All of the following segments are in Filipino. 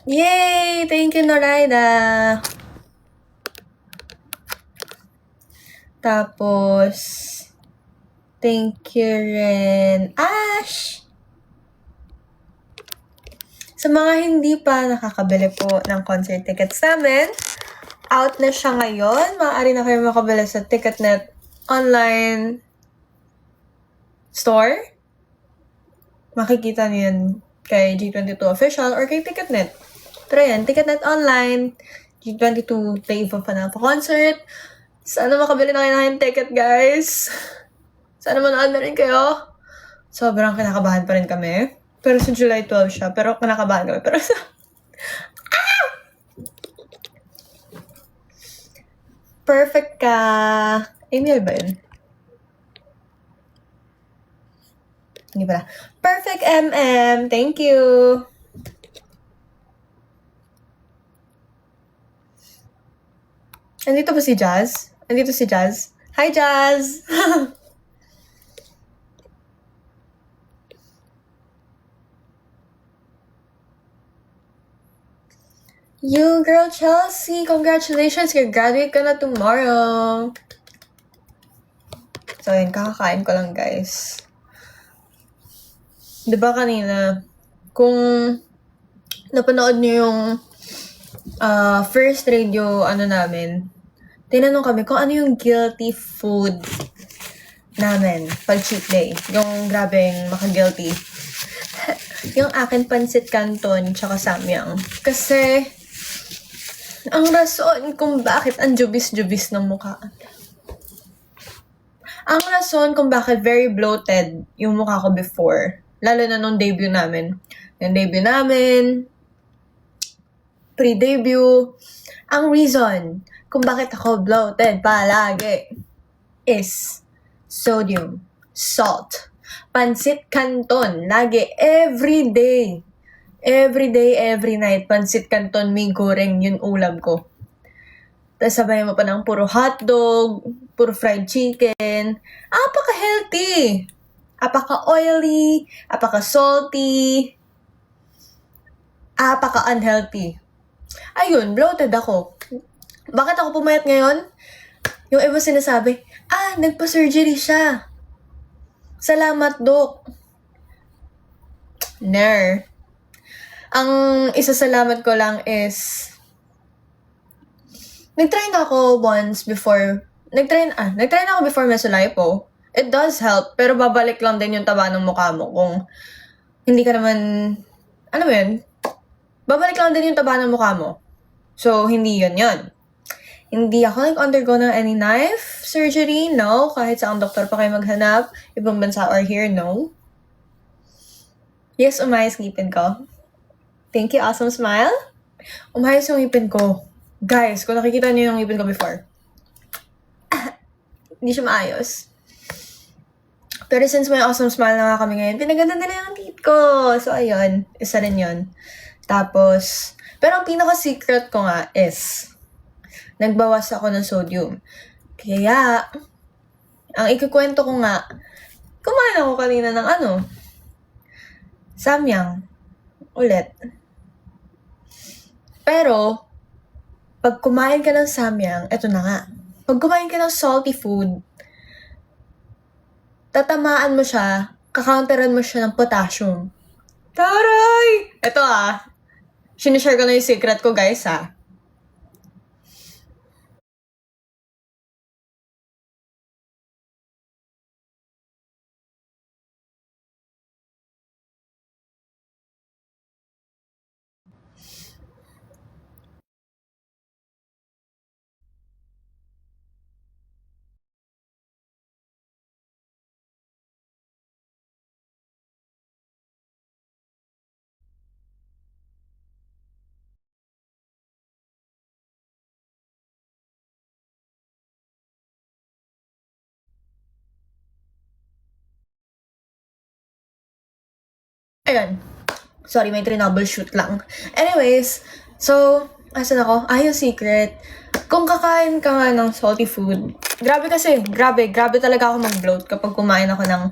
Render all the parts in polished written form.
Yay! Thank you, Noraida. Tapos, thank you rin, Ash! Sa mga hindi pa nakakabili po ng concert tickets namin, out na siya ngayon. Maaari na kayo makabili sa Ticketnet online store. Makikita niyo yan kay G22 Official or kay Ticketnet. Pero yan, Ticketnet Online, G22 Day of Panalpa Concert. Sana makabili na kayo ng ticket, guys. Sana manood na rin kayo. Sobrang kinakabahan pa rin kami. Pero sa July 12 siya. Pero kinakabahan kami. Pero sa... Perfect ka. Email ba yun? Hindi pala. Perfect MM. Thank you. Andito ba si Jazz? Andito si Jazz. Hi, Jazz! You, girl Chelsea, congratulations! Graduate ka na tomorrow! So, yun, kakakain ko lang, guys. Diba kanina, kung napanood niyo yung first radio, namin, tinanong kami kung ano yung guilty food namin pag cheat day. Yung grabeng maka-guilty. Yung akin, pansit canton, tsaka samyang. Kasi, ang rason kung bakit ang jubis-jubis ng mukha. Ang rason kung bakit very bloated yung mukha ko before. Lalo na nung debut namin. Yung debut namin, pre-debut. Ang reason kung bakit ako bloated palagi is sodium, salt, pansit canton. Lagi, every day. Every day, every night, pansit canton, may goreng, yun ulam ko. Tapos sabay mo pa ng puro hotdog, puro fried chicken. Apaka-healthy. Apaka-oily, apaka-salty, apaka-unhealthy. Ayun, bloated ako. Bakit ako pumayat ngayon? Yung iba sinasabi, nagpa-surgery siya. Salamat, Dok. Ner. Ang isasalamat ko lang is, nag-try na ako once before, nag-try na ako before Mesolipo. It does help, pero babalik lang din yung taba ng mukha mo kung hindi ka naman, babalik lang din yung taba ng mukha mo. So, hindi yun. Hindi ako nag-undergo ng any knife surgery, no. Kahit sa ang doktor pa kayo maghanap, ibang bansa or here, no. Yes, umayos ngipin ko. Thank you, awesome smile. Umayos yung ngipin ko. Guys, kung nakikita niyo yung ngipin ko before, hindi siya maayos. Pero since may awesome smile na nga kami ngayon, pinaganda nila yung teeth ko. So, ayun. Isa rin yun. Tapos, pero ang pinaka-secret ko nga is, nagbawas ako ng sodium. Kaya, ang ikukwento ko nga, kumain ako kanina ng samyang. Ulit. Pero, pag kumain ka ng samyang, eto na nga. Pag kumain ka ng salty food, tatamaan mo siya, kakounteran mo siya ng potassium. Taray! Ito sinishare ko na yung secret ko, guys, Ayun. Sorry, may troubleshoot lang. Anyways, so, asan ako? Yung secret. Kung kakain ka nga ng salty food, grabe talaga ako mag-bloat kapag kumain ako ng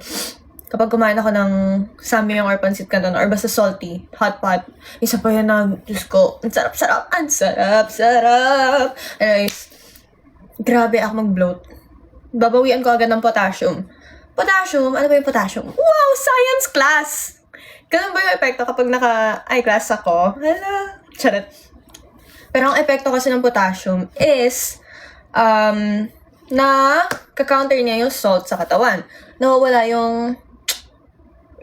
Kapag kumain ako ng samyang or pancit canton or basta salty, hot pot, isa pa yun na, Diyos ko, ang sarap-sarap, ang sarap-sarap. Anyways, grabe ako mag-bloat. Babawian ko agad ng potassium. Potassium? Ano ba yung potassium? Wow! Science class! Ganun ba yung epekto kapag naka-eyeglass ako? Hala, charot. Pero ang epekto kasi ng potassium is, na ka-counter niya yung salt sa katawan. Nawawala yung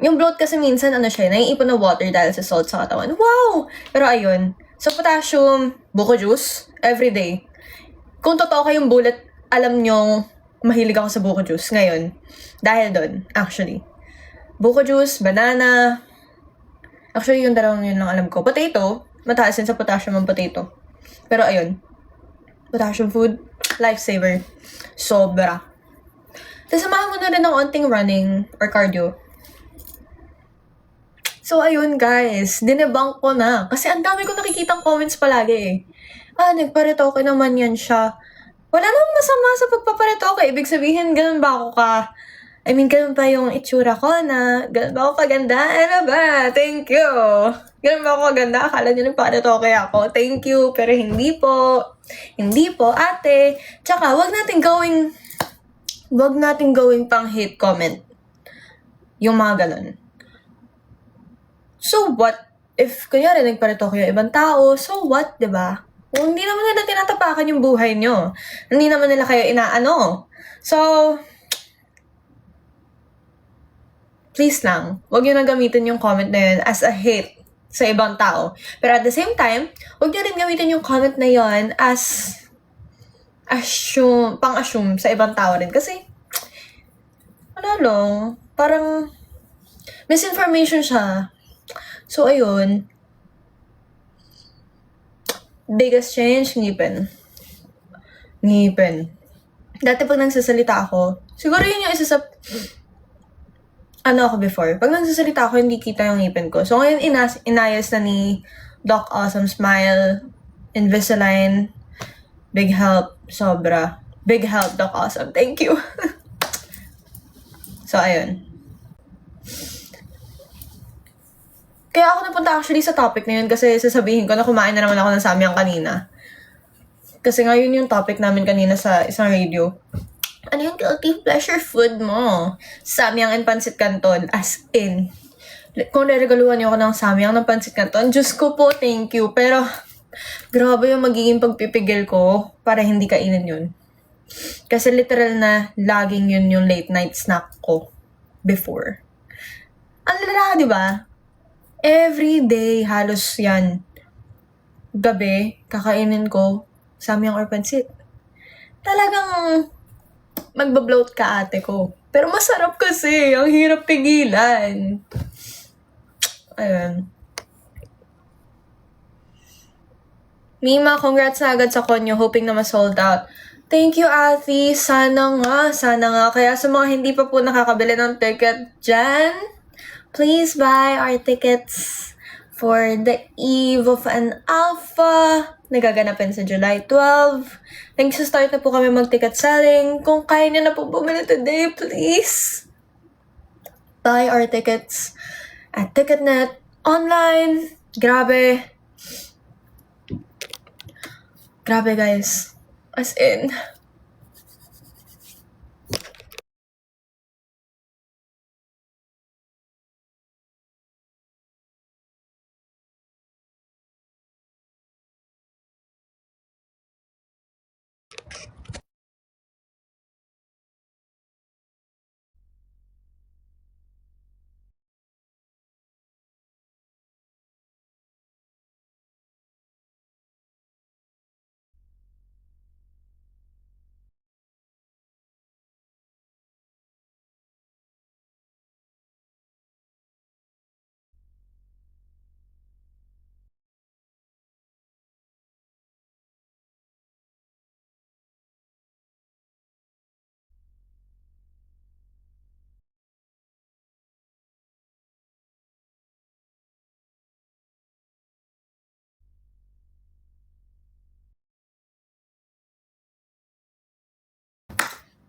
bloat kasi minsan, naiipon na water dahil sa salt sa katawan. Wow! Pero ayun, sa potassium, buko juice, everyday. Kung totoo kayong bullet, alam nyong mahilig ako sa buko juice ngayon. Dahil doon, actually. Buko juice, banana. Actually, yung dalawang yun lang alam ko. Potato, mataas din sa potassium ang potato. Pero ayun, potassium food, lifesaver. Sobra. Tapos samahan mo na rin ng onting running or cardio. So, ayun guys, dinebunk ko na. Kasi ang dami ko nakikitang comments palagi eh. Nagparetoke naman yan siya. Wala namang masama sa pagpaparetoke. Ibig sabihin, ganun ba ako ka? I mean, ganun ba yung itsura ko na? Ganun ba ako kaganda? Ano ba? Thank you. Ganun ba ako kaganda? Akala nyo nagparetoke ako. Thank you. Pero hindi po. Hindi po, ate. Tsaka, wag natin gawing pang hate comment. Yung mga ganun. So what? If, kunyari, nagparetoke yung ibang tao, so what, diba? Hindi naman nila tinatapakan yung buhay nyo. Hindi naman nila kayo inaano. So, please lang, huwag nyo nang gamitin yung comment na yun as a hate sa ibang tao. Pero at the same time, huwag nyo rin gamitin yung comment na yun as pang-assume sa ibang tao rin. Kasi, parang misinformation siya. So, ayun. Biggest change, ngipin. Dati pag nagsasalita ako, siguro yun yung isa sa ako before. Pag nagsasalita ako, hindi kita yung ngipin ko. So, ngayon inayos na ni Doc Awesome Smile, Invisalign, big help, sobra. Big help, Doc Awesome. Thank you. So, ayun. Kaya ako napunta actually sa topic na yun kasi sasabihin ko na kumain na naman ako ng samyang kanina. Kasi ngayon yung topic namin kanina sa isang radio. Ano yung guilty pleasure food mo? Samyang and pancit canton. As in. Kung reregaluhan niyo ako ng samyang ng pancit canton, Diyos ko po, thank you. Pero, grabe yung magiging pagpipigil ko para hindi kainin yun. Kasi literal na laging yun yung late night snack ko before. Ang lala, di ba? Every day, halos yan. Gabi, kakainin ko samyang or pancit. Talagang magbabloat ka, ate ko. Pero masarap kasi. Ang hirap pigilan. Ayun. Mima, congrats na agad sa konyo. Hoping na ma-sold out. Thank you, Ate. Sana nga. Kaya sa mga hindi pa po nakakabili ng ticket dyan, please buy our tickets for the eve of an alpha. Nagaganapin sa July 12. Nag-start na po kami mag-ticket selling. Kung kaya niyo na po bumili today, please buy our tickets at Ticketnet online. Grabe guys. As in,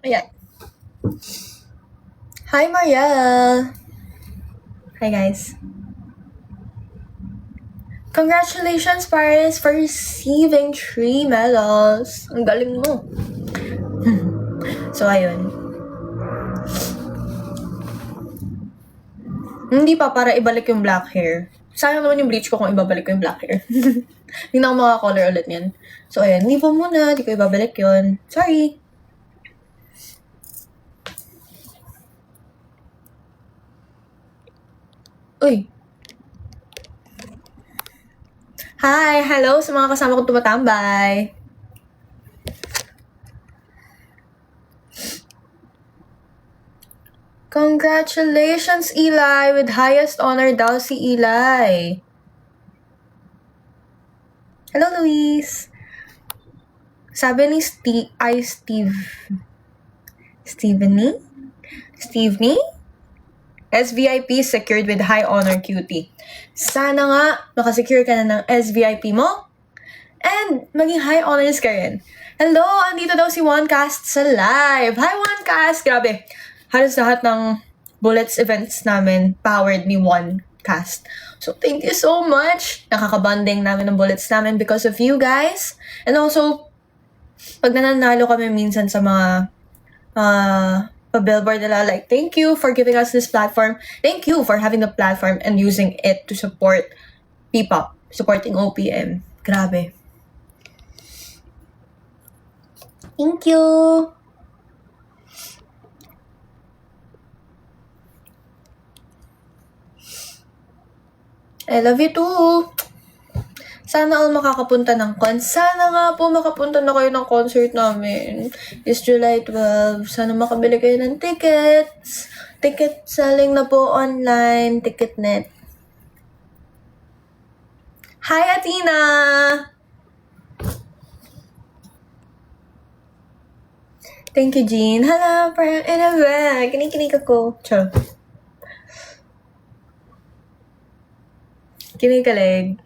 ayan. Hi, Marielle! Hi, guys. Congratulations, Paris, for receiving 3 medals. Ang galing mo. So, ayun. Hindi pa, para ibalik yung black hair. Sayang naman yung bleach ko kung ibabalik ko yung black hair. Hindi na ako makakolor ulit yan. So, ayun. Leave mo muna. Di ko ibabalik yun. Sorry. Uy. Hi! Hello sa mga kasama kong tumatambay. Congratulations, Eli! With highest honor daw si Eli. Hello, Luis! Sabi ni Stephanie? SVIP secured with high honor cutie. Sana nga makasecure ka na ng SVIP mo and maging high honors ka rin. Hello! Andito daw si OneCast sa live. Hi, OneCast! Grabe. Halos lahat ng Bullets events namin powered ni OneCast. So, thank you so much. Nakakabanding namin ng Bullets namin because of you guys. And also, pag nananalo kami minsan sa mga pa-billboard nila, like, thank you for giving us this platform. Thank you for having the platform and using it to support P-pop, supporting OPM. Grabe. Thank you. I love you too. Sana all makakapunta ng Sana nga po makapunta na kayo ng concert namin. It's July 12. Sana makabili kayo ng tickets. Ticket selling na po online. Ticketnet. Hi, Athena! Thank you, Jean. Hala, parang ba? Kinikinig ako. Ciao. Kinikilig.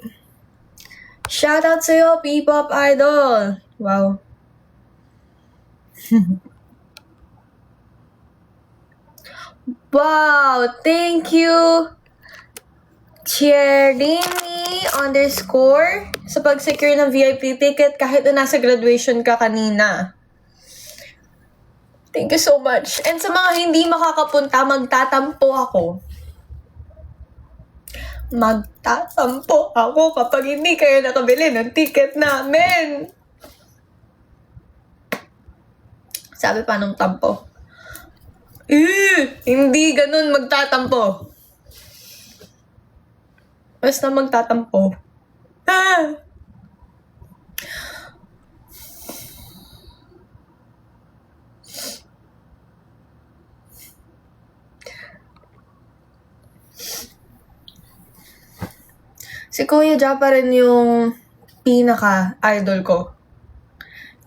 Shoutout sa'yo, P-pop idol! Wow. Wow! Thank you, Cherini_ sa pag-secure ng VIP ticket kahit na nasa graduation ka kanina. Thank you so much. And sa mga hindi makakapunta, magtatampo ako. Magtatampo ako kapag hindi kayo nakabili ng ticket namin. Sabi pa nung tampo. Hindi ganun magtatampo. Basta magtatampo. Si Kuya Ja pa rin yung pinaka-idol ko.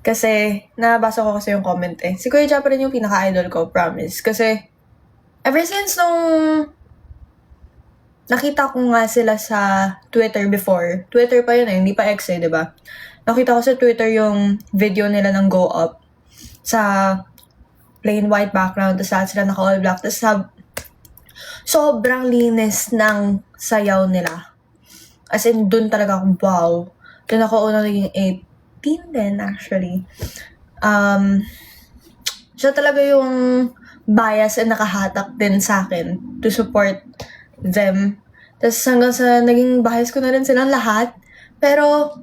Kasi, nabasa ko kasi yung comment eh. Si Kuya Ja pa rin yung pinaka-idol ko, promise. Kasi, ever since nung nakita ko nga sila sa Twitter before. Twitter pa yun eh, hindi pa X eh, diba? Nakita ko sa Twitter yung video nila ng Go Up sa plain white background, tapos lahat sila naka-all black, tapos sobrang linis ng sayaw nila. As in, dun talaga ako, wow. Dun ako unang naging 18 din, actually. Siya talaga yung bias and nakahatak din sa akin to support them. Tapos hanggang sa naging bias ko na rin silang lahat. Pero,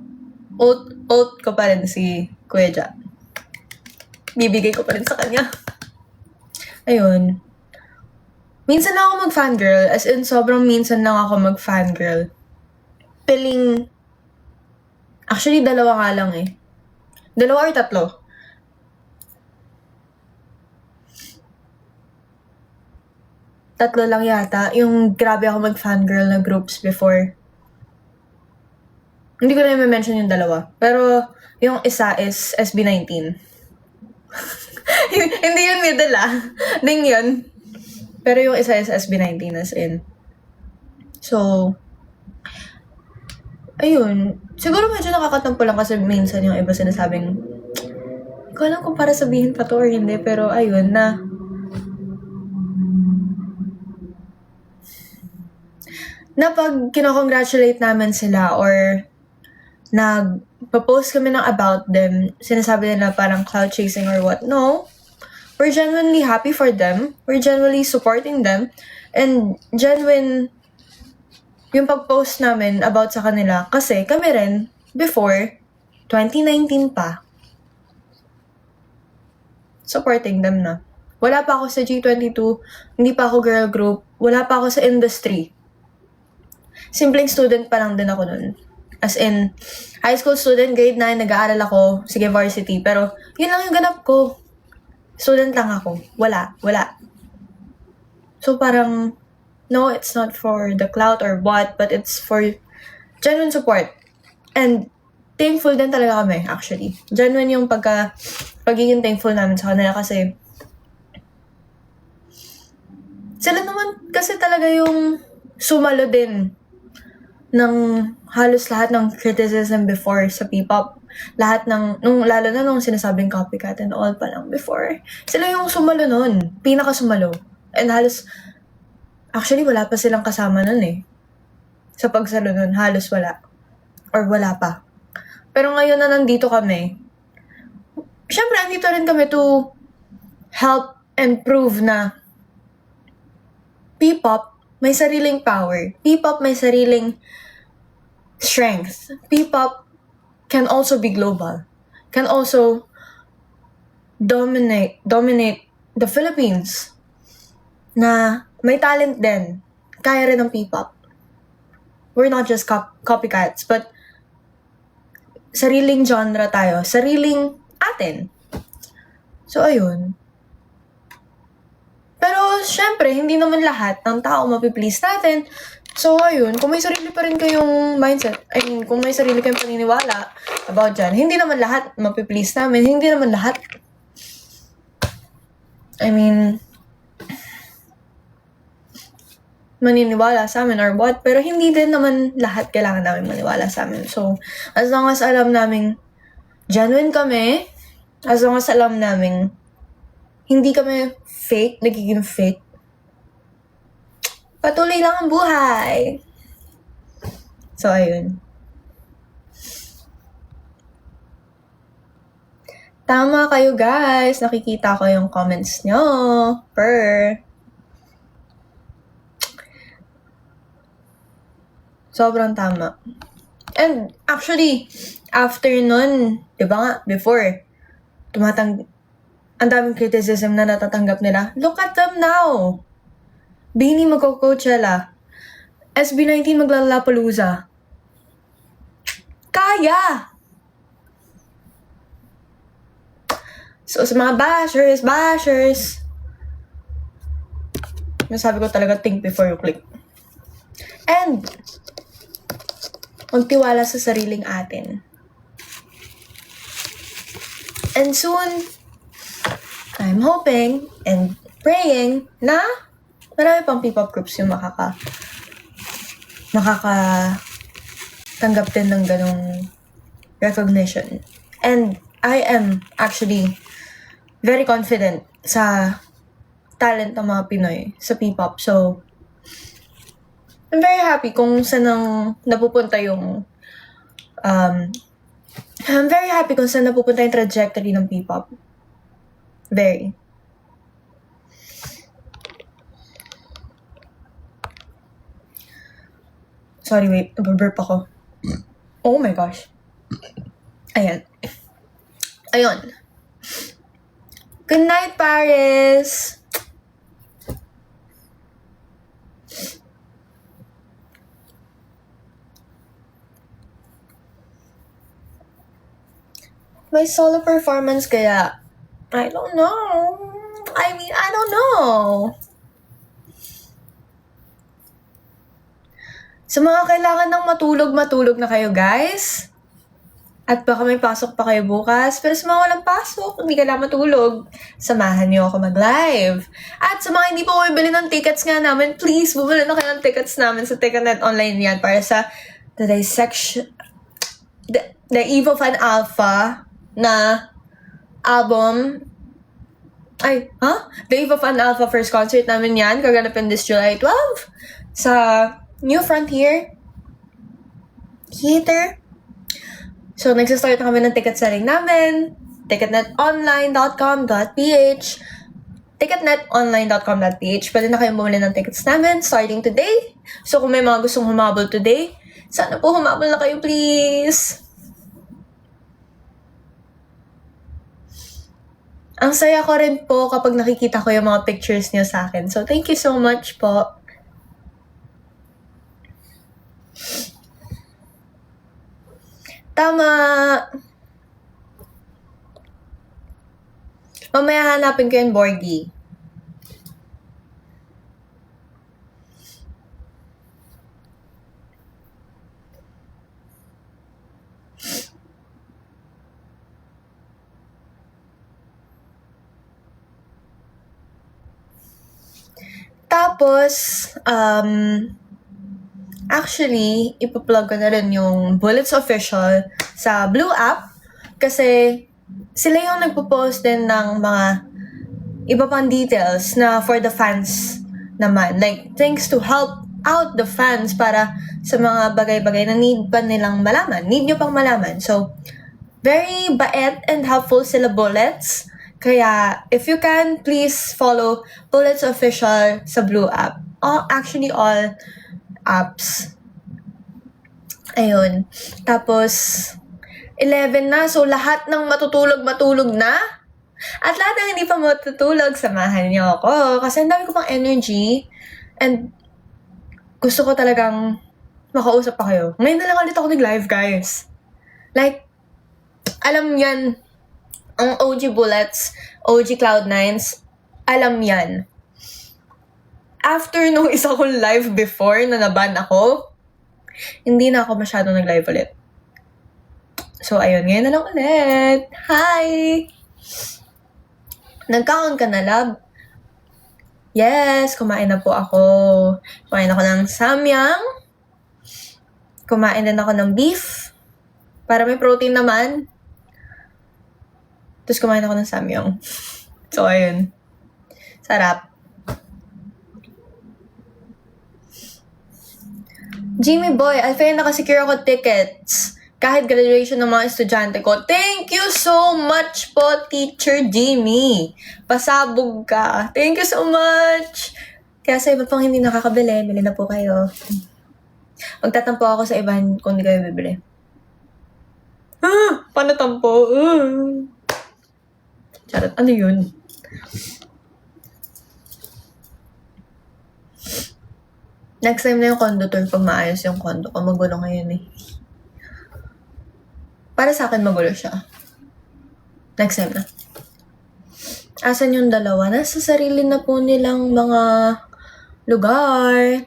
oat ko pa rin si Kuya Ja. Bibigay ko pa rin sa kanya. Ayun. Minsan lang ako mag-fangirl. As in, sobrang minsan lang ako mag-fangirl. Actually, 2 nga lang eh. 2 or 3. Tatlo lang yata. Yung grabe ako mag-fangirl na groups before. Hindi ko na i-mention yung 2. Pero, yung isa is SB19. Hindi yun middle Ding yun. Pero yung isa is SB19 as in. So, ayun. Siguro medyo nakakatampo lang kasi minsan yung iba sinasabing, hindi ko alam kung para sabihin pa to or hindi, pero ayun na, na pag kinocongratulate namin sila or nag-post kami ng about them, sinasabi nila parang cloud chasing or what. No. We're genuinely happy for them. We're genuinely supporting them. And genuine yung pag-post namin about sa kanila. Kasi kami rin, before, 2019 pa, supporting them na. Wala pa ako sa G22, hindi pa ako girl group, wala pa ako sa industry. Simpleng student pa lang din ako nun. As in, high school student, grade 9, nag-aaral ako, sige varsity, pero yun lang yung ganap ko. Student lang ako. Wala. So parang, no, it's not for the clout or what, but it's for genuine support. And thankful din talaga kami, actually. Genuine yung pagiging thankful namin sa kanila kasi sila naman kasi talaga yung sumalo din ng halos lahat ng criticism before sa P-pop. Lahat ng, lalo na nung sinasabing copycat and all pa lang before. Sila yung sumalo nun. Pinaka-sumalo. And halos, actually wala pa silang kasama nun eh. Sa pagsalo nun, halos wala. Or wala pa. Pero ngayon na nandito kami, syempre andito rin kami to help and prove na P-pop may sariling power. P-pop may sariling strength. P-pop can also be global. Can also dominate the Philippines. Na may talent din. Kaya rin ng P-pop. We're not just copycats, but sariling genre tayo. Sariling atin. So, ayun. Pero, syempre, hindi naman lahat ng tao mapiplease natin. So, ayun, kung may sarili pa rin kayong mindset, kung may sarili kayong paniniwala about dyan, hindi naman lahat mapiplease namin. Hindi naman lahat, maniniwala sa amin or what. Pero hindi din naman lahat kailangan namin maniwala sa amin. So, as long as alam namin genuine kami, as long as alam namin hindi kami fake, nagiging fake, patuloy lang ang buhay. So, ayun. Tama kayo guys. Nakikita ko yung comments nyo. Sobrang tama. And actually, after nun, di ba nga, before, ang daming criticism na natatanggap nila. Look at them now. BINI magko-Coachella. SB19 maglalapalooza. Kaya! So, sa mga bashers, nasabi ko talaga, think before you click. And, magtiwala sa sariling atin. And soon, I'm hoping and praying na marami pang P-pop groups yung makakatanggap din ng ganong recognition. And I am actually very confident sa talent ng mga Pinoy sa P-pop. So, I'm very happy kung saan napupunta yung I'm very happy kung saan napupunta yung trajectory ng P-pop. Very. Sorry, wait. Nag-burp ako. Oh my gosh. Ayan. Ayun. Good night, Paris! May solo performance kaya? I don't know. I don't know. Sa mga kailangan ng matulog na kayo, guys. At baka may pasok pa kayo bukas. Pero sa mga walang pasok, hindi ka na matulog, samahan niyo ako mag-live. At sa mga hindi pa bumibili ng tickets nga namin, please, bumili na kayo ng tickets namin sa Ticketnet Online yan para sa the dissection, the Eve of an Alpha na album. The Eve of an Alpha first concert namin yan, kaganapin this July 12 sa New Frontier Theater. So, nagsistart na kami ng ticket selling namin. Ticketnetonline.com.ph Ticketnetonline.com.ph Pwede na kayong bumili ng tickets namin starting today. So, kung may mga gustong humabol today, sana po humabol na kayo, please. Ang saya ko rin po kapag nakikita ko yung mga pictures niyo sa akin. So, thank you so much po. Tama. Mamaya hanapin ko yung Borgie. Tapos, actually, ipa-plug ko na rin yung Bullets Official sa Blue App kasi sila yung nagpo-post din ng mga iba pang details na for the fans naman. Like, things to help out the fans para sa mga bagay-bagay na need pa nilang malaman. Need nyo pang malaman. So, very bait and helpful sila Bullets. Kaya, if you can, please follow Bullets Official sa Blue App. Actually, all apps. Ayun. Tapos, 11 na. So, lahat ng matutulog na. At lahat ng hindi pa matutulog, samahan niyo ako. Kasi ang dami ko pang energy. And, gusto ko talagang makausap pa kayo. Ngayon na lang ulit ako nag-live, guys. Like, alam yan, ang OG Bullets, OG Cloud9s, alam yan. After nung isa kong live before na naban ako, hindi na ako masyadong nag-live ulit. So, ayun, ngayon na lang ulit. Hi! Nagkaon ka na, love? Yes, kumain na po ako. Kumain ako ng samyang. Kumain din ako ng beef. Para may protein naman. Tapos kumain ako ng samyang. So, ayun. Sarap. Jimmy Boy, Alfea, nakasecure ako tickets. Kahit graduation ng mga estudyante ko. Thank you so much po, Teacher Jimmy. Pasabog ka. Thank you so much. Kaya sa iba pang hindi nakakabili, bili na po kayo. Magtatampo ako sa ibahan kung hindi kayo bibili. Paano tampo? Charot, ano yun? Next time na yung condo tour pag maayos yung condo ko. Magulo ngayon eh. Para sa akin magulo siya. Next time na. Asan yung dalawa? Nasa sarili na po nilang mga lugar.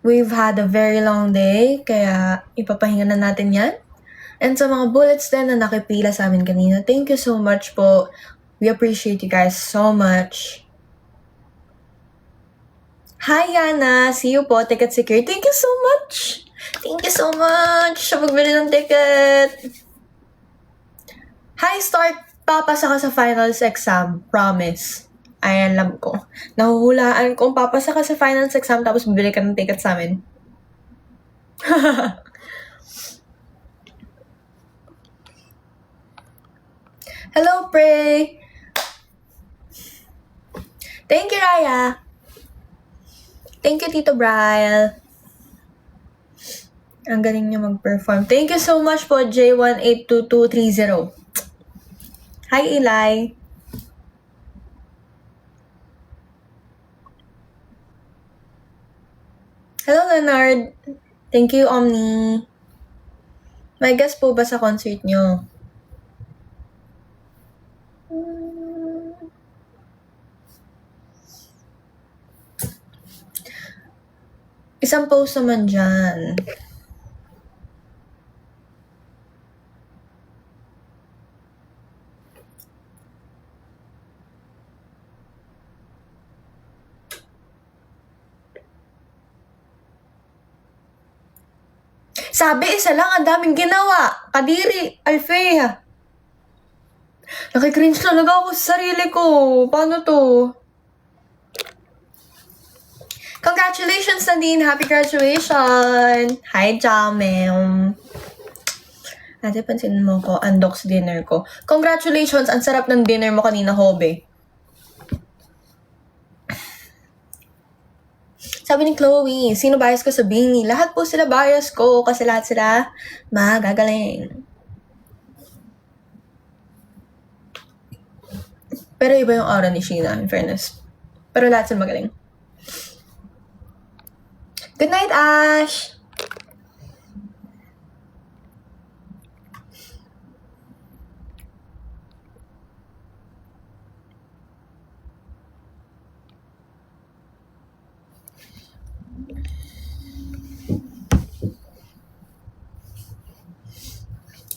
We've had a very long day, kaya ipapahinga na natin yan. And sa mga bullets din na nakipila sa amin kanina, thank you so much po. We appreciate you guys so much. Hi, Yana! See you po, Ticket Secure. Thank you so much! Thank you so much sa pagbili ng ticket! Hi, Start! Papasa ka sa finals exam. Promise. Ay, alam ko. Nahuhulaan kung papasa ka sa finals exam tapos bibili ka ng ticket sa amin. Hello, Prey! Thank you, Raya! Thank you, Tito Brian. Ang galing niyo mag-perform. Thank you so much po, J182230. Hi, Eli. Hello, Leonard. Thank you, Omni. May guest po ba sa concert niyo? Isang post naman dyan. Sabi, isa lang, ang daming ginawa. Kadiri, Alfea. Nakikringe talaga ako sa sarili ko. Paano to? Congratulations, Nadine! Happy graduation! Hi, Jamel! Ate, pansinin mo ko, undox dinner ko. Congratulations! Ang sarap ng dinner mo kanina, Hobe. Sabi ni Chloe, sino bias ko sa Bini? Lahat po sila bias ko kasi lahat sila magagaling. Pero iba yung aura ni Sheena, in fairness. Pero lahat sila magaling. Good night, Ash!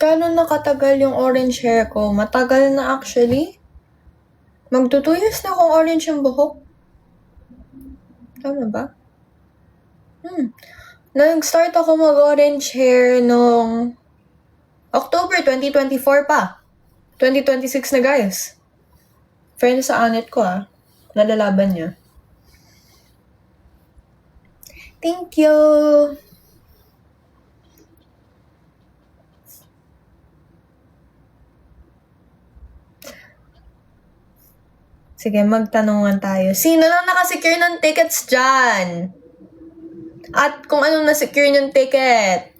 Gano'n nakatagal yung orange hair ko? Matagal na actually. Magto 2 years na akong orange yung buhok. Tama ba? Nag-start ako mag-orange hair nung October 2024 pa. 2026 na, guys. Friend sa anet ko, nalalaban niya. Thank you! Sige, magtanungan tayo. Sino lang nakasecure ng tickets dyan? At kung anong nasecure yung ticket?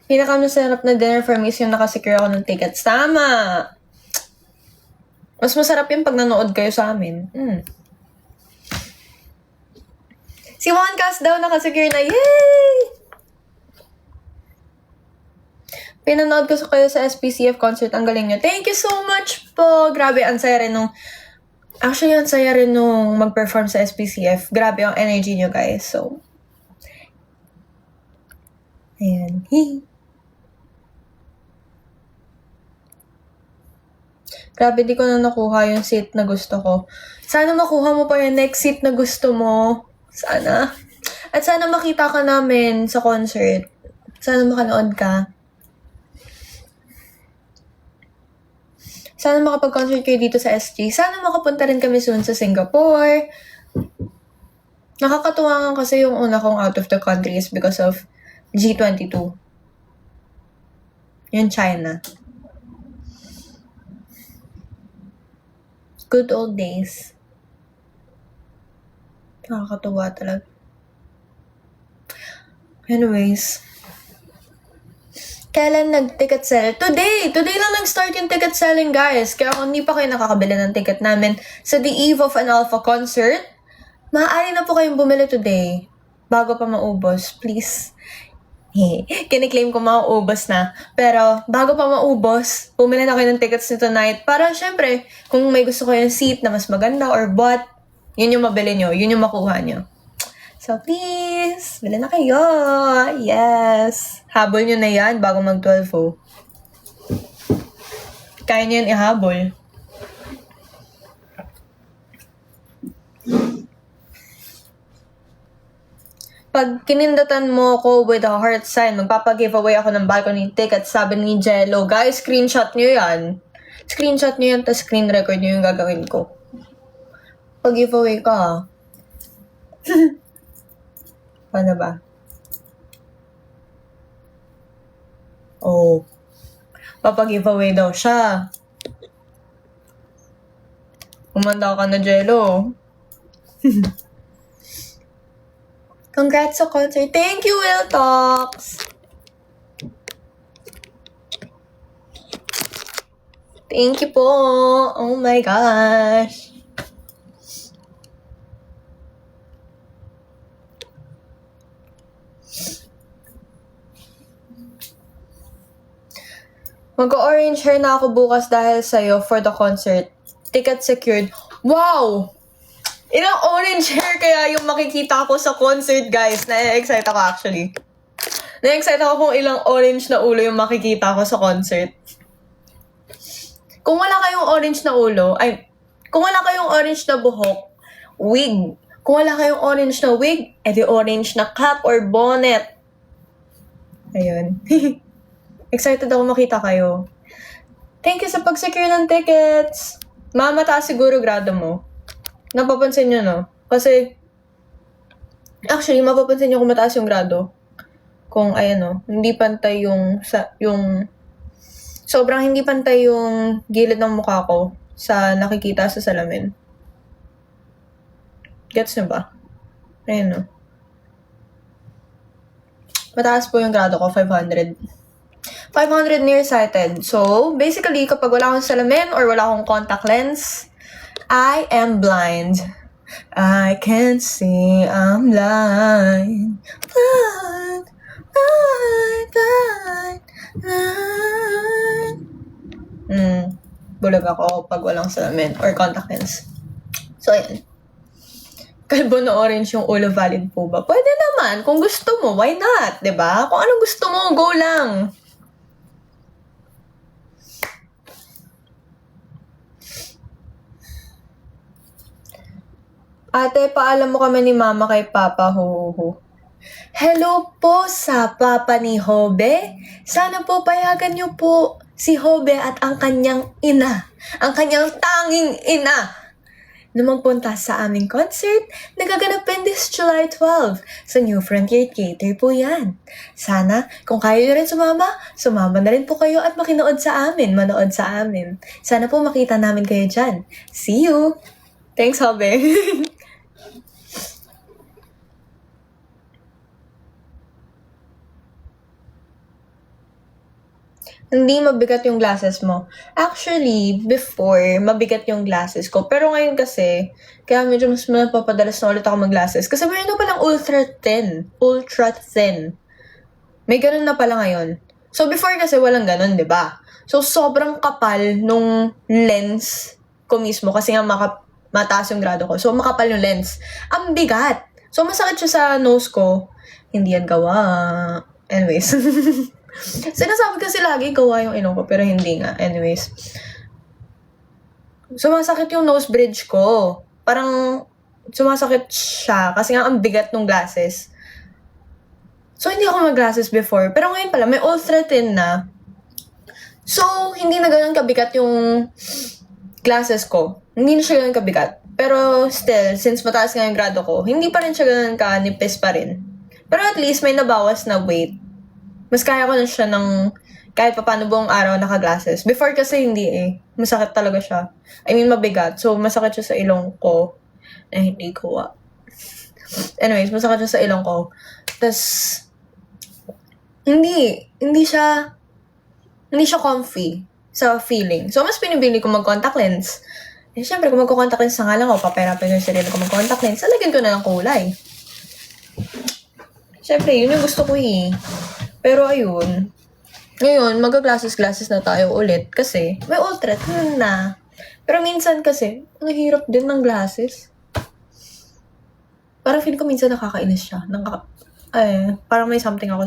Pinakamasarap na dinner for me is yung nakasecure ako ng tickets. Tama! Mas masarap yung pag nanood kayo sa amin. Si Juan Cas daw nakasecure na. Yay! Pinanood ko kayo sa SPCF concert. Ang galing nyo. Thank you so much po. Grabe, ang saya rin nung... Actually, ang saya rin nung mag-perform sa SPCF. Grabe ang energy nyo, guys. So, ayan. Grabe, di ko na nakuha yung seat na gusto ko. Sana makuha mo pa yung next seat na gusto mo. Sana. At sana makita ka namin sa concert. Sana makanood ka. Sana makapag-concert kayo dito sa SG. Sana makapunta rin kami soon sa Singapore. Nakakatuwa nga kasi yung una kong out of the country is because of G22. Yung China. Good old days. Nakakatuwa talaga. Anyways. Kailan nag-ticket sell? Today! Today lang nag-start yung ticket selling, guys. Kaya kung hindi pa kayo nakakabili ng ticket namin sa The Eve of an Alpha concert, maaari na po kayong bumili today. Bago pa maubos, please. Kiniklaim ko maubos na. Pero, bago pa maubos, bumili na kayo ng tickets ni tonight. Para, syempre, kung may gusto kayong seat na mas maganda or what, yun yung mabili nyo. Yun yung makuha nyo. So, please, bili na kayo. Yes. Habol nyo na yan bago mag-12, oh. Kaya nyo yan ihabol. Pag kinindatan mo ko with a heart sign, magpapag-giveaway ako ng balcony ticket, sabi ni Jello. Guys, screenshot nyo yan. Screenshot nyo yan, tapos screen record nyo yung gagawin ko. Pag-giveaway ka, Paano ba? Oh. Papag-giveaway daw siya. Umanda ka na, Jello. Congrats sa concert. Thank you, Will Talks. Thank you po. Oh my gosh. Mag-orange hair na ako bukas dahil sa'yo for the concert. Ticket secured. Wow! Ilang orange hair kaya yung makikita ko sa concert, guys. Na-excite ako actually. Na-excite ako kung ilang orange na ulo yung makikita ko sa concert. Kung wala kayong orange na ulo, kung wala kayong orange na buhok, wig. Kung wala kayong orange na wig, edi orange na cap or bonnet. Ayun. Excited ako makita kayo. Thank you sa pag-secure ng tickets. Mataas siguro grado mo. Napapansin nyo, no? Kasi, actually, mapapansin nyo kung mataas yung grado. Kung, ayan, no? Hindi pantay sobrang hindi pantay yung gilid ng mukha ko sa nakikita sa salamin. Gets nyo ba? Ayan, no? Mataas po yung grado ko, 500. 500 nearsighted. So, basically, kapag wala akong salamin or wala akong contact lens, I am blind. I can't see, I'm blind. Blind, blind, blind, blind. Bulag ako pag walang salamin or contact lens. So, ayan. Kalbo na orange yung ulo, valid po ba? Pwede naman. Kung gusto mo, why not? 'Di ba? Kung anong gusto mo, go lang. Ate, paalam mo kami ni Mama kay Papa, ho. Hello po sa Papa ni Hobe. Sana po payagan niyo po si Hobe at ang kanyang ina. Ang kanyang tanging ina. Na magpunta sa aming concert na gaganapin this July 12 sa New Frontier Theater po yan. Sana, kung kaya nyo rin sumama na rin po kayo at manood sa amin. Sana po makita namin kayo dyan. See you! Thanks, Hobe! Hindi mabigat yung glasses mo. Actually, before, mabigat yung glasses ko. Pero ngayon kasi, kaya medyo mas napapadalas na ulit ako mag-glasses. Kasi meron na palang ultra thin. Ultra thin. May ganun na pala ngayon. So, before kasi walang ganun, di ba? So, sobrang kapal nung lens ko mismo. Kasi nga mataas yung grado ko. So, makapal yung lens. Ang bigat. So, masakit siya sa nose ko. Hindi yan gawa. Anyways. Sinasabi kasi lagi gawa yung ilong ko, pero hindi nga. Anyways. Sumasakit yung nose bridge ko. Parang sumasakit siya kasi nga ang bigat ng glasses. So, hindi ako mag-glasses before. Pero ngayon pala, may ultra thin na. So, hindi na ganun kabigat yung glasses ko. Hindi na siya ganun kabigat. Pero still, since mataas nga yung grado ko, hindi pa rin siya ganun kanipis pa rin. Pero at least may nabawas na weight. Mas kaya ko na siya ng kahit pa paano buong araw naka-glasses. Before kasi hindi eh. Masakit talaga siya. I mean, mabigat. So, masakit siya sa ilong ko. Hindi ko Anyways, masakit siya sa ilong ko. Tapos, hindi siya comfy sa feeling. So, mas pinibili ko mag-contact lens. Eh, syempre, kung mag-contact lens na nga lang ako, paperapan yung sarili ko mag-contact lens, salagyan ko na ng kulay. Syempre, yun yung gusto ko eh. Pero ayun, ngayon, mag-glasses na tayo ulit kasi may ultra na. Pero minsan kasi, ang hirap din ng glasses. Parang feeling ko minsan nakakainis siya. Parang may something ako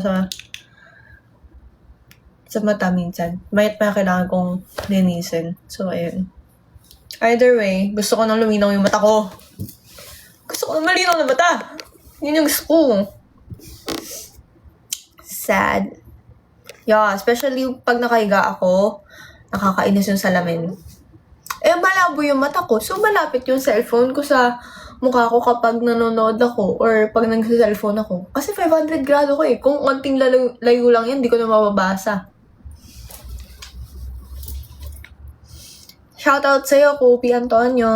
sa mata minsan. Mayat pa kailangan kong linisin. So, ayun. Either way, gusto ko nang luminaw yung mata ko. Gusto ko nang malinaw na mata. Yun yung gusto ko. Sad. Yeah, especially pag nakahiga ako, nakakainis yung salamin. Malabo yung mata ko. So, malapit yung cellphone ko sa mukha ko kapag nanonood ako or pag nagsa-cellphone ako. Kasi 500 grado ko eh. Kung konting layo lang yan, di ko na mababasa. Shoutout sa'yo, Kopi Antonio.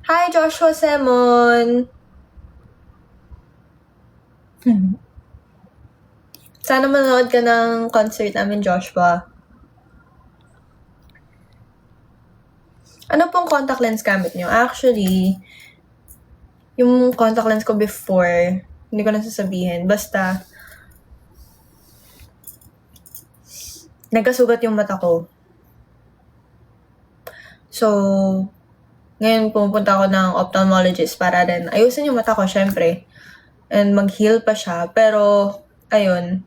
Hi, Joshua Semon. Sana manood ka ng concert namin, Joshua. Ano pong contact lens gamit nyo? Actually, yung contact lens ko before, hindi ko na sasabihin. Basta, nagkasugat yung mata ko. So, ngayon pumunta ako ng ophthalmologist para din ayusin yung mata ko, syempre. And mag-heal pa siya. Pero, ayun.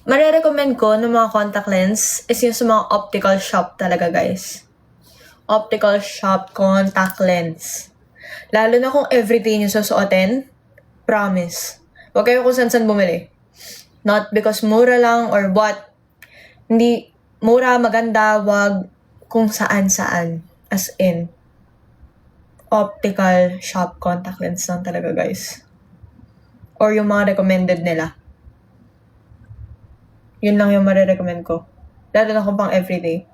Marirecommend ko ng mga contact lens is yung sa mga optical shop talaga, guys. Optical shop contact lens. Lalo na kung everyday nyo susuotin, promise. Huwag kayo kung saan bumili. Not because mura lang or what. Hindi mura, maganda, wag kung saan-saan. As in, optical shop contact lens lang talaga, guys. Or yung mga recommended nila. Yun lang yung marirecommend ko. Lalo na kung pang everyday.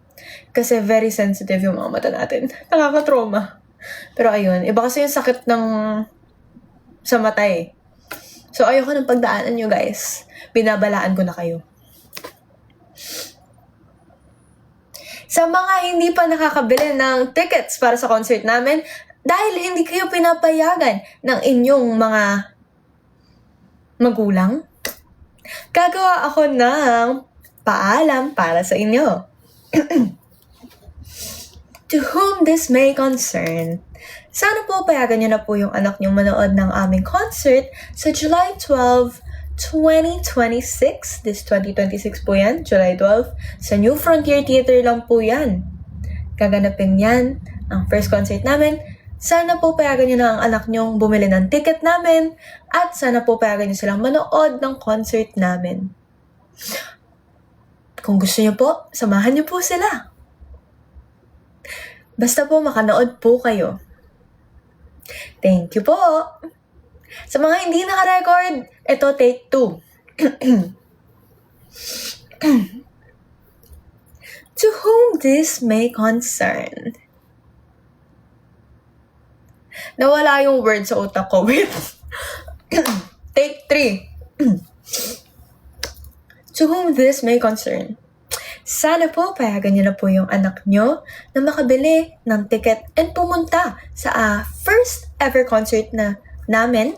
Kasi very sensitive yung mga mata natin. Nakaka-trauma. Pero ayun, iba kasi yung sakit ng sa mata eh. So ayoko ng pagdaanan nyo, guys. Binabalaan ko na kayo. Sa mga hindi pa nakakabili ng tickets para sa concert namin, dahil hindi kayo pinapayagan ng inyong mga magulang, gagawa ako ng paalam para sa inyo. To whom this may concern, sana po payagan nyo na po yung anak nyo manood ng aming concert sa July 12, 2026. This 2026 po yan, July 12. Sa New Frontier Theater lang po yan. Gaganapin yan ang first concert namin. Sana po payagan nyo na ang anak nyong bumili ng ticket namin at sana po payagan nyo silang manood ng concert namin. Kung gusto nyo po, samahan nyo po sila. Basta po makanood po kayo. Thank you po! Sa mga hindi naka-record, ito take 2. To whom this may concern. Nawala yung word sa utak ko. Wait. Take 3. To whom this may concern. Sana po payagan niyo na po yung anak nyo na makabili ng ticket and pumunta sa first ever concert na namin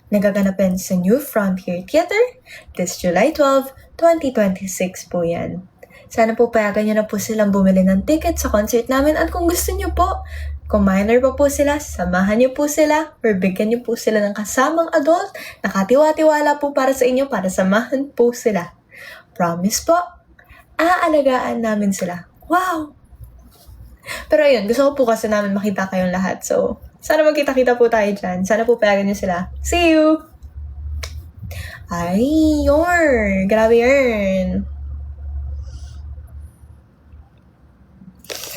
nagaganapin sa New Frontier Theater this July 12, 2026 po yan. Sana po payagan nyo na po silang bumili ng ticket sa concert namin at kung gusto nyo po, kung minor pa po sila, samahan nyo po sila or bigyan nyo po sila ng kasamang adult na katiwa-tiwala po para sa inyo para samahan po sila. Promise po, aalagaan namin sila. Wow! Pero ayun, gusto ko po kasi namin makita kayong lahat. So, sana magkita-kita po tayo dyan. Sana po payagan nyo sila. See you! Ay, grabe yarn.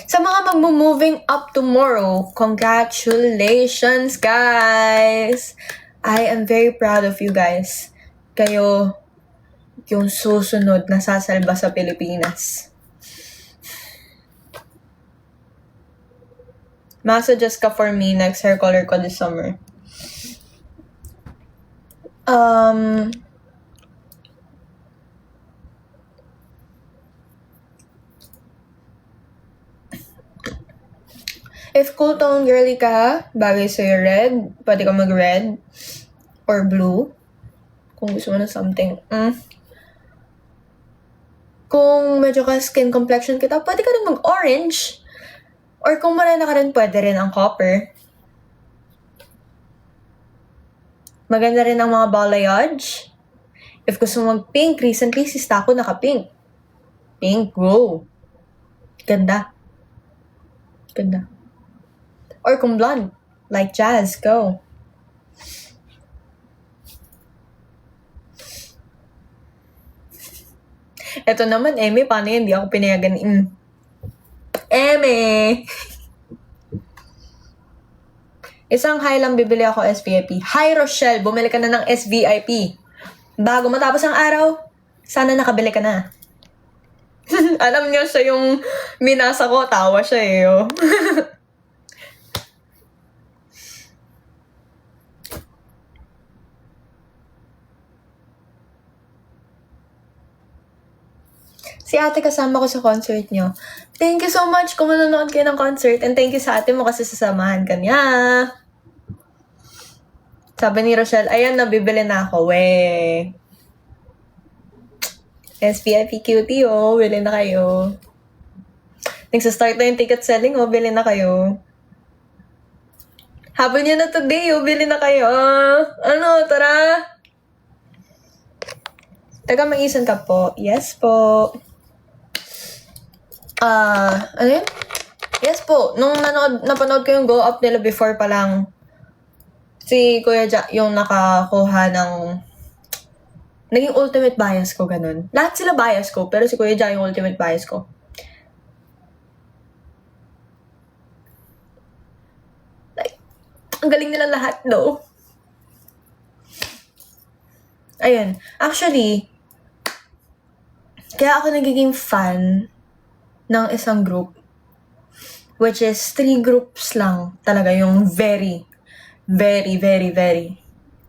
Sa mga magmo-moving up tomorrow, congratulations, guys! I am very proud of you guys. Kayo yung susunod na sasalba sa Pilipinas. Masuggest ka for me next hair color ko this summer. If cool tone girly ka, bagay sa'yo red, pwede ka mag-red or blue. Kung gusto mo na something. Kung medyo ka skin complexion kita, pwede ka rin mag-orange. Or kung morena ka rin, pwede rin ang copper. Maganda rin ang mga balayage. If gusto mo mag-pink, recently si Stako naka-pink. Pink, go. Ganda. Ganda. Or kung blonde, like Jazz, go. Ito naman, Eme, paano yun? Hindi ako pinayagan ni Eme! Isang high lang bibili ako SVIP. Hi, Rochelle! Bumili ka na ng SVIP. Bago matapos ang araw, sana nakabili ka na. Alam niyo siya yung minasa ko, tawa siya eh. Oh. Si ate kasama ko sa concert nyo. Thank you so much kung manonood kayo ng concert. And thank you sa ate mo kasi sasamahan ka niya. Sabi ni Rochelle, ayan, nabibili na ako. Weh. SVIP cutie, oh. Bili na kayo. Nagsastart na yung ticket selling, oh. Bili na kayo. Habol nyo na today, oh. Bili na kayo. Ano, tara. Taga mag-isan ka po. Yes po. Ano yun? Yes po. Nung napanood ko yung go up nila before pa lang, si Kuya Ja yung nakakuha ng naging ultimate bias ko, ganun. Lahat sila bias ko, pero si Kuya Ja yung ultimate bias ko. Ang galing nila lahat, no? Ayun. Actually, kaya ako nagiging fan ng isang group, which is 3 groups lang talaga yung very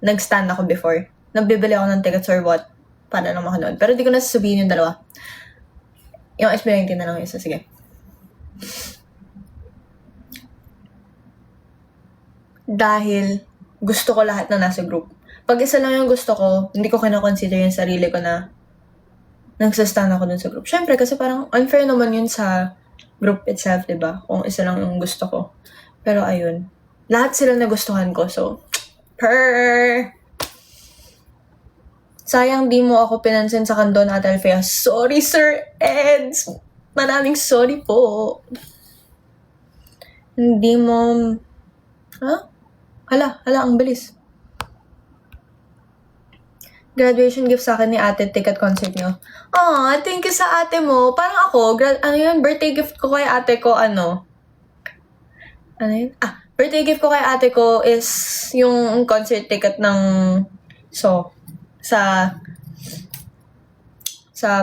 nag-stand ako before. Nagbibili ako ng tickets or what para lang makanood. Pero di ko na sasabihin yung dalawa. Yung SB19 na lang yung isa. Sige. Dahil gusto ko lahat na nasa group. Pag isa lang yung gusto ko, hindi ko kina-consider yung sarili ko na nagsastand ako dun sa group. Syempre, kasi parang unfair naman yun sa group itself, diba? Kung isa lang yung gusto ko. Pero ayun. Lahat sila nagustuhan ko, so sayang di mo ako pinansin sa Kandon at Alfea. Sorry, Sir Eds! Maraming sorry po. Hindi mo... Hala, ang bilis. Graduation gift sa akin ni ate, ticket concert nyo. Thank you sa ate mo. Parang ako, birthday gift ko kay ate ko, birthday gift ko kay ate ko is yung concert ticket ng sa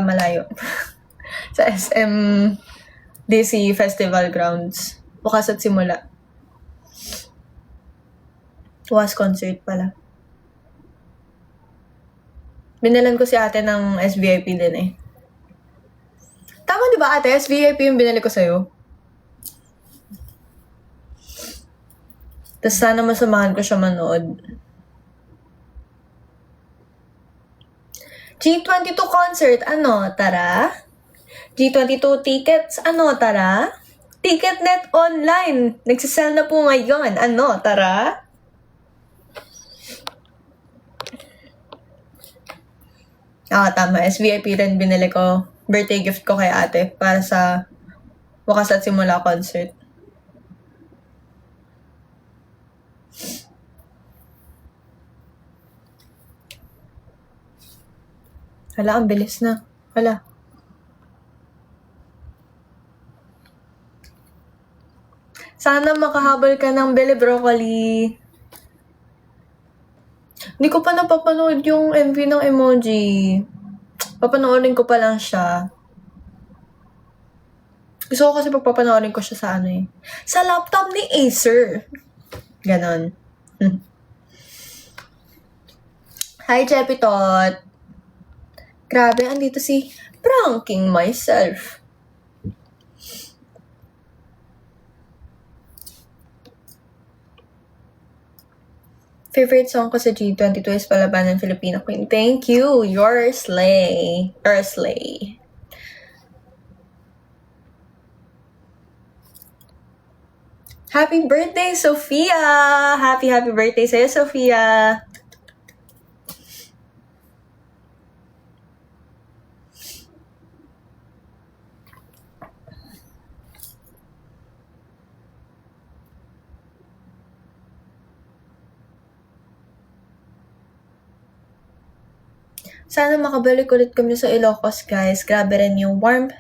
malayo. Sa SM DC Festival Grounds. Bukas at simula. Was concert pala. Binalan ko si ate ng SVIP din eh. Tama di ba ate? SVIP yung binili ko sa'yo. Tapos sana masamahan ko siya manood. G22 concert, tara? G22 tickets, tara? Ticketnet online, nagsisell na po ngayon, tara? Tama. SVIP rin binili ko. Birthday gift ko kay ate para sa Wakas at Simula concert. Hala, ang bilis na. Hala. Sana makahabol ka ng Billy Broccoli. Hindi ko pa napapanood yung MV ng Emoji. Papanoorin ko pa lang siya. Gusto ko kasi pagpapanoorin ko siya sa sa laptop ni Acer. Ganon. Hi, Jepitot. Grabe, andito si Pranking Myself. Favorite song ko sa G22 is Palabanan Filipina Queen. Thank you. Your slay. Or slay. Happy birthday, Sophia! Happy birthday sa'yo, Sophia! Sana makabalik ulit kami sa Ilocos, guys. Grabe rin yung warmth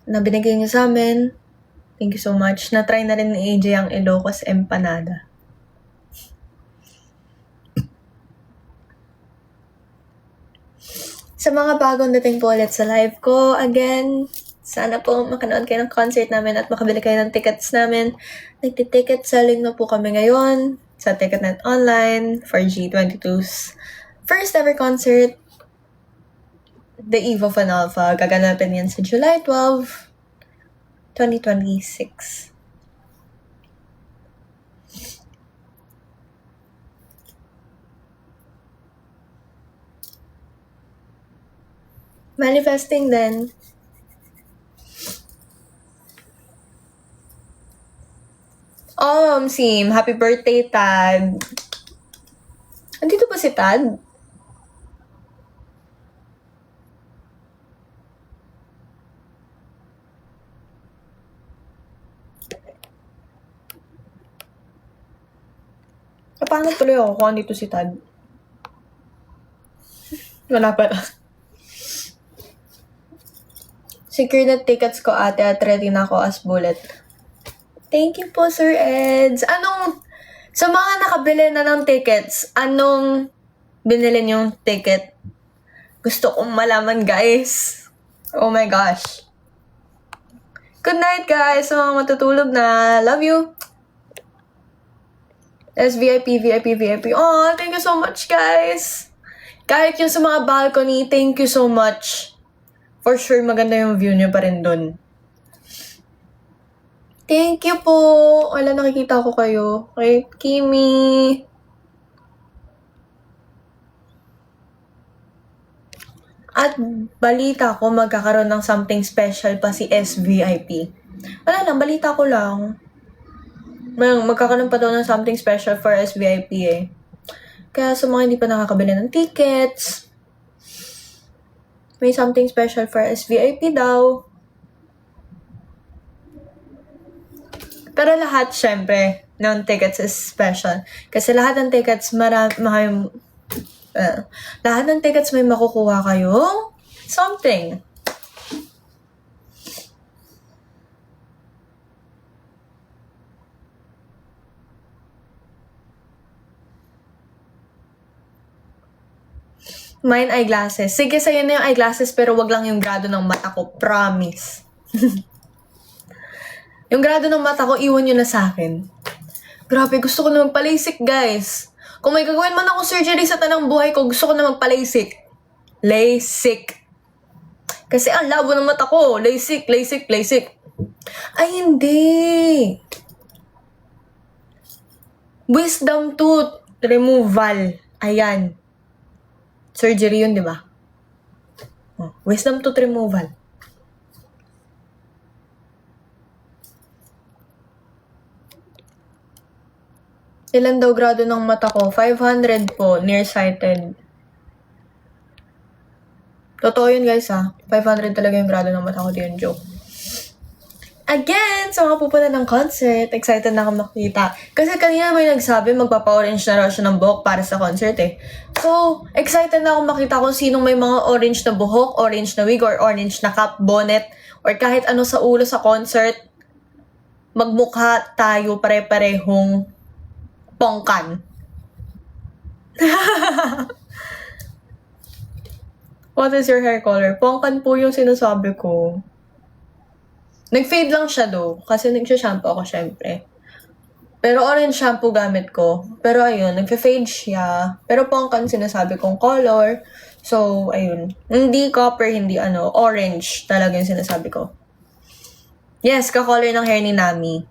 na binigay niyo sa amin. Thank you so much. Na-try na rin ni AJ ang Ilocos Empanada. Sa mga bagong dating po ulit sa live ko, again, sana po makanood kayo ng concert namin at makabili kayo ng tickets namin. Nagti-ticket selling na po kami ngayon sa Ticketnet Online for G22's first ever concert. The Eve of an Alpha. Gaganapin yan sa July 12, 2026. Manifesting din. Sim, happy birthday, Tad. Andito ba si Tad? Paano tuloy ako kung andito si Tad? Wala pala. Secure na tickets ko ate at ready na ako as bullet. Thank you po, Sir Eds. Sa mga nakabili na ng tickets, anong binili niyong ticket? Gusto kong malaman, guys. Oh my gosh. Good night, guys. Sa mga matutulog na. Love you. SVIP, VIP, VIP. Oh, thank you so much, guys. Kahit yung sa mga balcony, thank you so much. For sure, maganda yung view niyo pa rin dun. Thank you po. Wala, nakikita ko kayo. Kay Kimi. At balita ko, magkakaroon ng something special pa si SVIP. Wala lang, balita ko lang. Magkakaroon pa daw ng something special for SVIP eh. Kaya sa mga hindi pa nakakabili ng tickets, may something special for SVIP daw. Pero lahat, syempre, ng tickets is special. Kasi lahat ng tickets, lahat ng tickets may makukuha kayong something. Mine eyeglasses. Sige, sa'yo na yung eyeglasses, pero wag lang yung grado ng mata ko. Promise. Yung grado ng mata ko, iwan nyo na sa akin. Grabe, gusto ko na magpa-LASIK, guys. Kung may gagawin man ako surgery sa tanang buhay ko, gusto ko na magpa-LASIK. LASIK. Kasi ang labo ng mata ko. LASIK, LASIK, LASIK. Ay, hindi. Wisdom tooth removal. Ayan. Surgery yun, di ba? Wisdom tooth removal. Ilan daw grado ng mata ko? 500 po, nearsighted. Totoo yun, guys, ha? 500 talaga yung grado ng mata ko, di yun joke. Again, sa mga pupunta ng concert, excited na ako makita. Kasi kanina may nagsabi, magpapa-orange na raw siya ng buhok para sa concert eh. So, excited na ako makita kung sinong may mga orange na buhok, orange na wig, or orange na cap, bonnet, or kahit ano sa ulo sa concert. Magmukha tayo pare-parehong pongkan. What is your hair color? Pongkan po yung sinasabi ko. Nag-fade lang siya do, kasi nag-shampoo ako syempre. Pero orange shampoo gamit ko. Pero ayun, nag-fade siya. Pero pongkan sinasabi kong color. So, ayun. Hindi copper, hindi orange talaga yung sinasabi ko. Yes, ka-color ng hair ni Nami.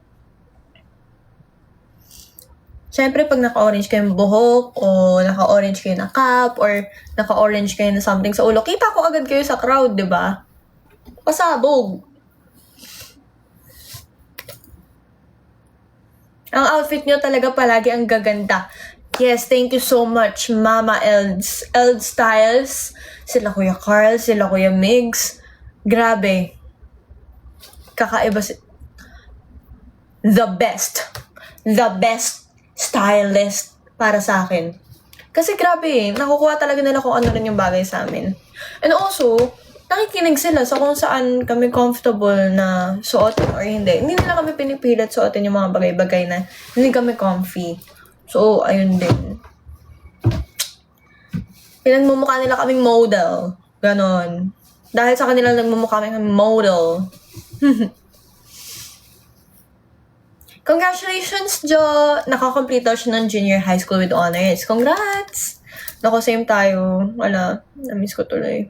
Siyempre, pag naka-orange kayo ng buhok, o naka-orange kayo na cap, or naka-orange kayo na something sa ulo, kita ko agad kayo sa crowd, di ba? Pasabog. Ang outfit nyo talaga palagi ang gaganda. Yes, thank you so much, Mama Elds. Eld Styles. Sila Kuya Carl, sila Kuya Migs. Grabe. Kakaiba The best. The best stylist para sa akin. Kasi grabe eh, nakukuha talaga nila kung ano rin yung bagay sa amin. And also, nakikinig sila sa kung saan kami comfortable na suotin or hindi. Hindi nila kami pinipilit suotin yung mga bagay-bagay na hindi kami comfy. So, ayun din. Pinagmumukha nila kaming model. Ganon. Dahil sa kanila nagmumukha kaming model. Congratulations, Jo! Nakakomplete daw siya ng junior high school with honors. Congrats! Nako, same tayo. Wala. Na-miss ko tuloy.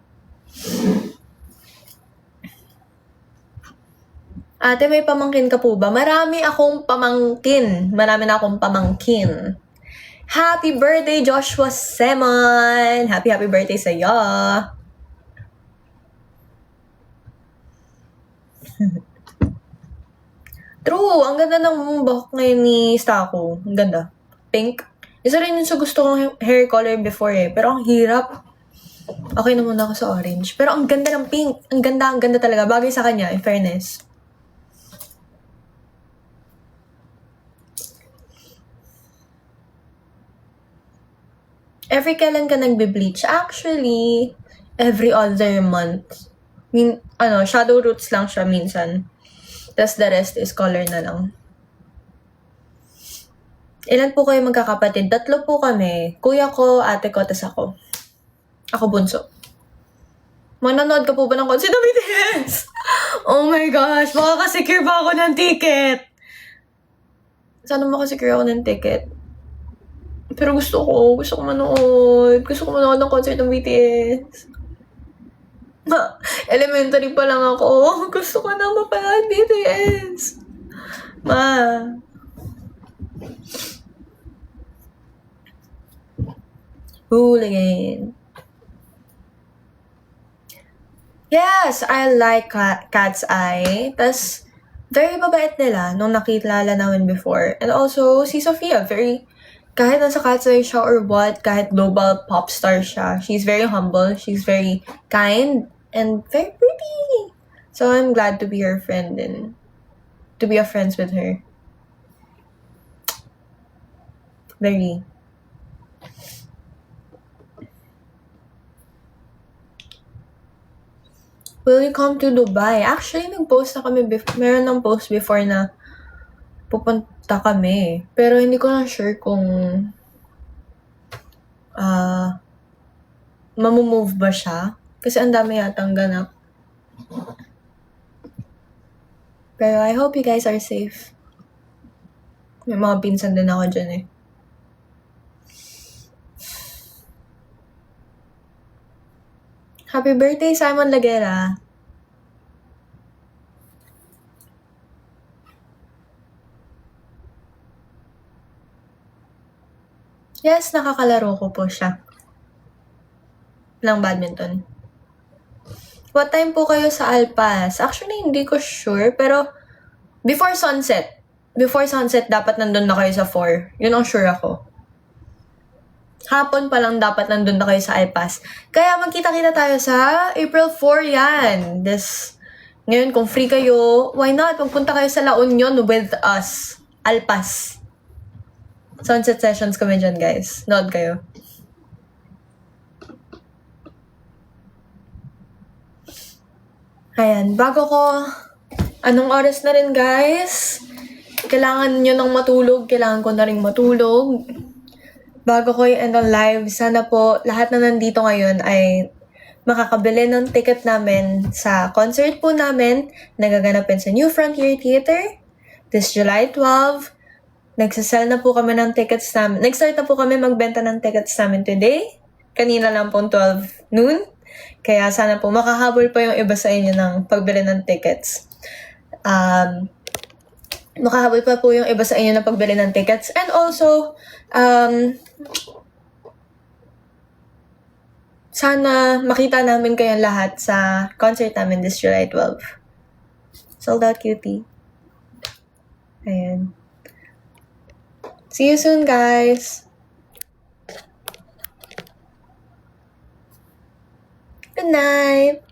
Ate, may pamangkin ka po ba? Marami akong pamangkin. Marami na akong pamangkin. Happy birthday, Joshua Semon! Happy birthday sa'yo! True, ang ganda ng buhok ngayon ni Stako. Ang ganda. Pink. Isa rin yun sa gusto kong hair color before eh. Pero ang hirap. Okay na muna ako sa orange. Pero ang ganda ng pink. Ang ganda talaga. Bagay sa kanya, in fairness. Every kailan ka nagbe-bleach? Actually, every other month. Shadow roots lang siya minsan. Tapos the rest is color na lang. Ilan po kayo magkakapatid? 3 po kami. Kuya ko, ate ko, tas ako. Ako bunso. Manonood ka po ba ng concert ng BTS? Oh my gosh, makakasecure ba ako ng ticket? Sana makasecure ako ng ticket. Pero gusto ko manood. Gusto ko manood ng concert ng BTS. Elementary pa lang ako. Gusto ko na mapanood BTS. Hooligan. Yes, I like Cat's Eye. Tas, very babait nila nung nakilala namin before. And also, si Sophia, kahit nasa Cat's Eye siya or what, kahit global pop star siya, she's very humble, she's very kind, and very pretty. So, I'm glad to be her friend and to be a friends with her. Very. Will you come to Dubai? Actually, nag-post na kami, meron ng post before na pupunta kami. Pero hindi ko na sure kung mamumove ba siya. Kasi ang dami yatang ganap. Pero I hope you guys are safe. May mga pinsan din ako dyan eh. Happy birthday, Simon Lagera. Yes, nakakalaro ko po siya. Ng badminton. What time po kayo sa Alpas? Actually, hindi ko sure. Pero, before sunset. Before sunset, dapat nandun na kayo sa 4. Yun ang sure ako. Hapon pa lang dapat nandun na kayo sa Alpas. Kaya magkita-kita tayo sa April 4 yan. Ngayon, kung free kayo, why not? Magpunta kayo sa La Union with us. Alpas. Sunset sessions kami dyan, guys. Nood kayo. Ayan, anong oras na rin, guys? Kailangan nyo ng matulog. Kailangan ko na rin matulog. Bago ko i-end ang live, sana po lahat na nandito ngayon ay makakabili ng ticket namin sa concert po namin na gaganapin sa New Frontier Theater this July 12. Nagsasell na po kami ng tickets namin. Nag-start na po kami magbenta ng tickets namin today. Kanina lang pong 12 noon. Kaya sana po makahabol pa yung iba sa inyo ng pagbili ng tickets. Makahabol pa po yung iba sa inyo ng pagbili ng tickets. And also, sana makita namin kayong lahat sa concert namin this July 12. Sold out cutie. Ayan. See you soon, guys. Good night.